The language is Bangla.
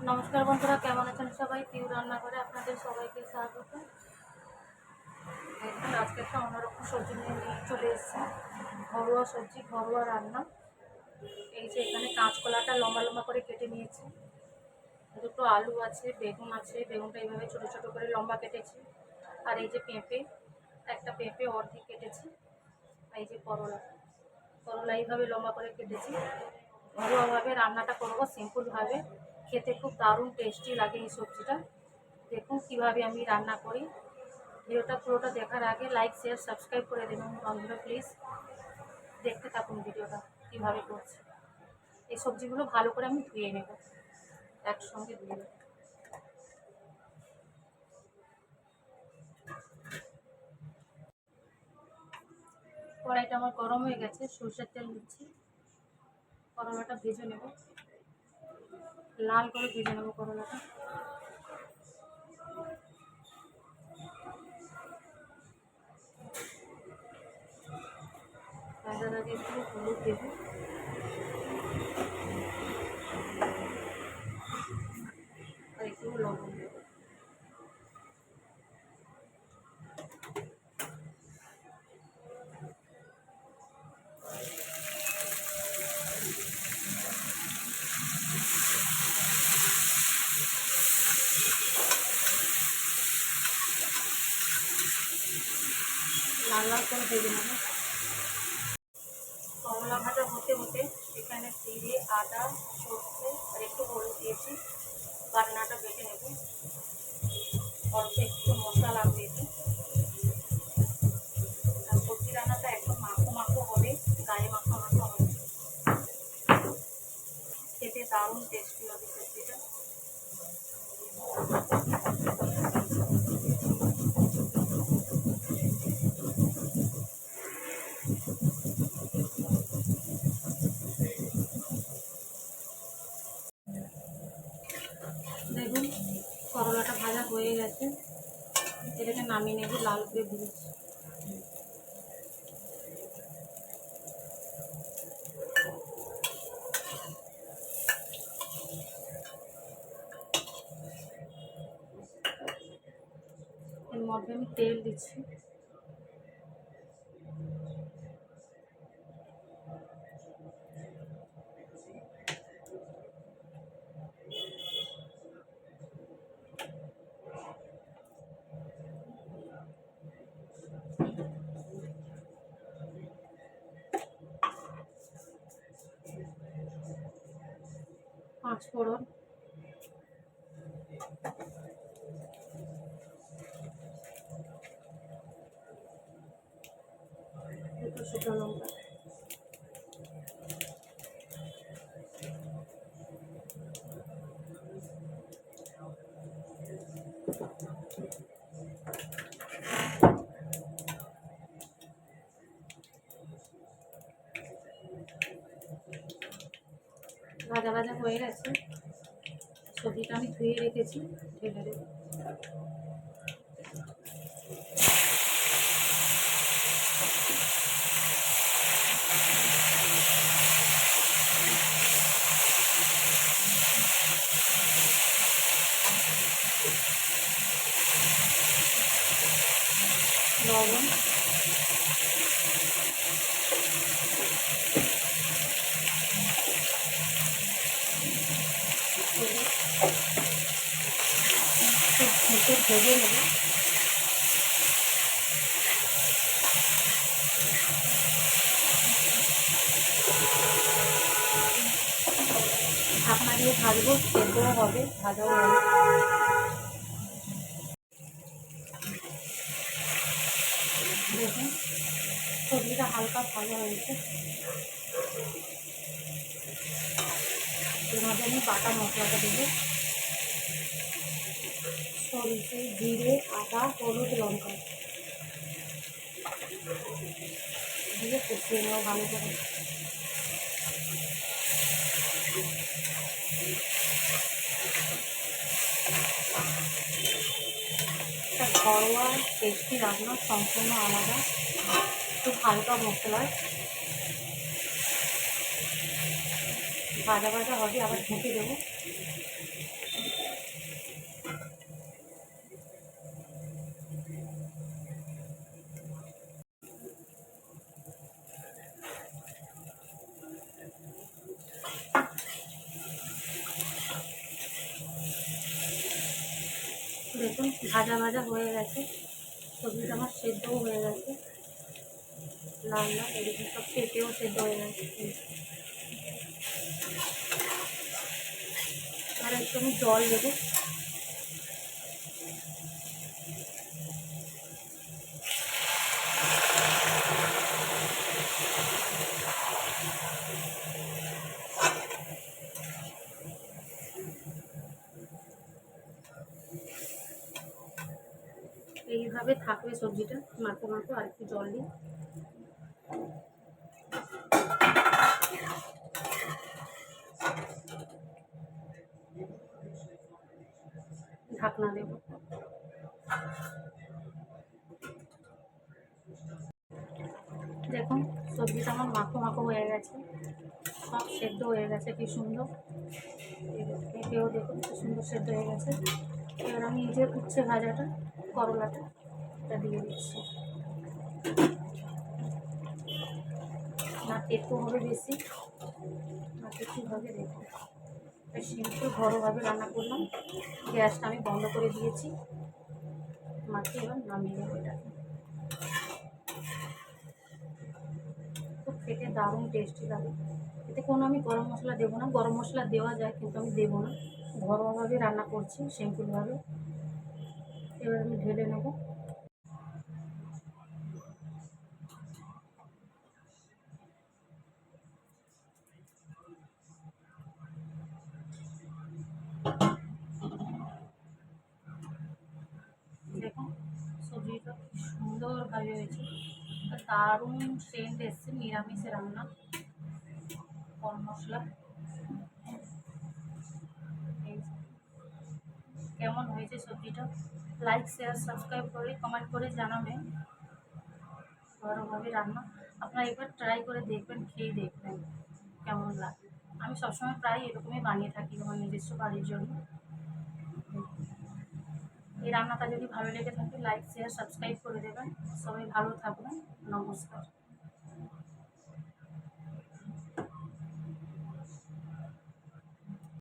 নমস্কার বন্ধুরা, কেমন আছেন সবাই? পিউ রান্নাঘরে আপনাদের সবাইকে স্বাগত। দেখুন, আজকে একটা অন্যরকম সবজি নিয়ে চলে এসেছি। ঘরোয়া সবজি, ঘরোয়া রান্না। এই যে এখানে কাঁচকলাটা লম্বা লম্বা করে কেটে নিয়েছি, দুটো আলু আছে, বেগুন আছে, বেগুনটা এইভাবে ছোটো ছোটো করে লম্বা কেটেছি। আর এই যে পেঁপে, একটা পেঁপে অর্ধেক কেটেছি। এই যে করলা, করলা এইভাবে লম্বা করে কেটেছি। ঘরোয়াভাবে রান্নাটা করবো, সিম্পলভাবে। খেতে খুব দারুণ টেস্টি লাগে এই সবজিটা। দেখুন কীভাবে আমি রান্না করি। ভিডিওটা পুরোটা দেখার আগে লাইক, শেয়ার, সাবস্ক্রাইব করে দেবেন বন্ধুরা, প্লিজ। দেখতে থাকুন ভিডিওটা কীভাবে করছি। এই সবজিগুলো ভালো করে আমি ধুয়ে নেব, একসঙ্গে ধুয়ে নেব। কড়াইটা আমার গরম হয়ে গেছে, সরষের তেল দিচ্ছি। করলাটা ভেজে নেব, লাল করে ভেজে নেব করলাটা। ভাজার আগে একটু হলুদ দেবো, আর একটু লবণ দেবো। লাল লাল করে ভেজে নেব। করলা ভাজা হতে হতে এখানে জিরে, আদা, সর্ষে আর একটু হলুদ দিয়েছি। বাটনাটা বেটে নেব, অল্প একটু মশলা লাগবে এতে। আর সবজি রান্নাটা একদম মাখো মাখো হবে, গায়ে মাখো মাখো হবে, খেতে দারুণ টেস্টি হবে সবজিটা। দেখুন করলাটা ভাজা হয়ে গেছে, এটাকে নামিয়ে নেব, লাল করে ভেজেছি। এর মধ্যে আমি তেল দিচ্ছি। 5 ফোড়ন, দুটো শুকনো লঙ্কা, ভাজা ভাজা হয়ে গেছে। সবজিটা আমি ধুয়ে রেখেছি, ঢেলে দেবো। লবণ, ভেজে নেব। ঢাকনা দিয়ে ভাজবো, সেদ্ধও হবে, ভাজাও হবে। দেখুন সবজিটা হালকা ভাজা হয়েছে। এর মধ্যে আমি বাটা মশলাটা দেবো, সরিষে, জিরে, আদা, হলুদ, লঙ্কা দিয়ে কষিয়ে নেওয়া ভালো করে। একটা ঘরোয়া টেস্টি রান্না, সম্পূর্ণ আলাদা, খুব হালকা মশলায় ভাজা ভাজা হবে, আবার ঢেকে দেবো। দেখুন ভাজা ভাজা হয়ে গেছে, সবজিটা আমার সেদ্ধও হয়ে গেছে, লাল লাল এরকম সব পেঁপেও সেদ্ধ হয়ে গেছে। আর একটু আমি জল দেবো। এইভাবে থাকবে সবজিটা, মাখো মাখো, আর একটু জল দিই। ঢাকনা দেব। দেখুন সবজিটা আমার মাখো মাখো হয়ে গেছে, সব সেদ্ধ হয়ে গেছে কি সুন্দর। পেঁপেও দেখুন কি সুন্দর সেদ্ধ হয়ে গেছে। এবার আমি এই যে উচ্ছে ভাজাটা, করলাটা, এটা দিয়ে দিচ্ছি। না তেতো হবে বেশি, না তেতো হবে, দেখুন সিম্পল ঘরোয়াভাবে রান্না করলাম। গ্যাসটা আমি বন্ধ করে দিয়েছি, মাখিয়ে এবার নামিয়ে নেবো এটাকে। খুব খেতে দারুণ টেস্টি লাগে। এতে কোনো আমি গরম মশলা দেবো না, গরম মশলা দেওয়া যায় কিন্তু আমি দেবো না, ঘরোয়াভাবে রান্না করছি সিম্পলভাবে। এবার আমি ঢেলে নেব। দেখুন সবজিটা কি সুন্দরভাবে হয়েছে, দারুণ সেন্ট এসছে, নিরামিষে রান্না, কম মশলা। এই কেমন হয়েছে সবজিটা, লাইক শেয়ার সাবস্ক্রাইব করে কমেন্ট করে জানাবেন। ঘরোয়াভাবে রান্না আপনারা একবার ট্রাই করে দেখবেন, খেয়ে দেখবেন কেমন লাগে। আমি সবসময় প্রায় এরকমই বানিয়ে থাকি আমার নিজস্ব বাড়ির জন্য। এই রান্নাটা যদি ভালো লেগে থাকে লাইক শেয়ার সাবস্ক্রাইব করে দেবেন। সবাই ভালো থাকবেন, নমস্কার।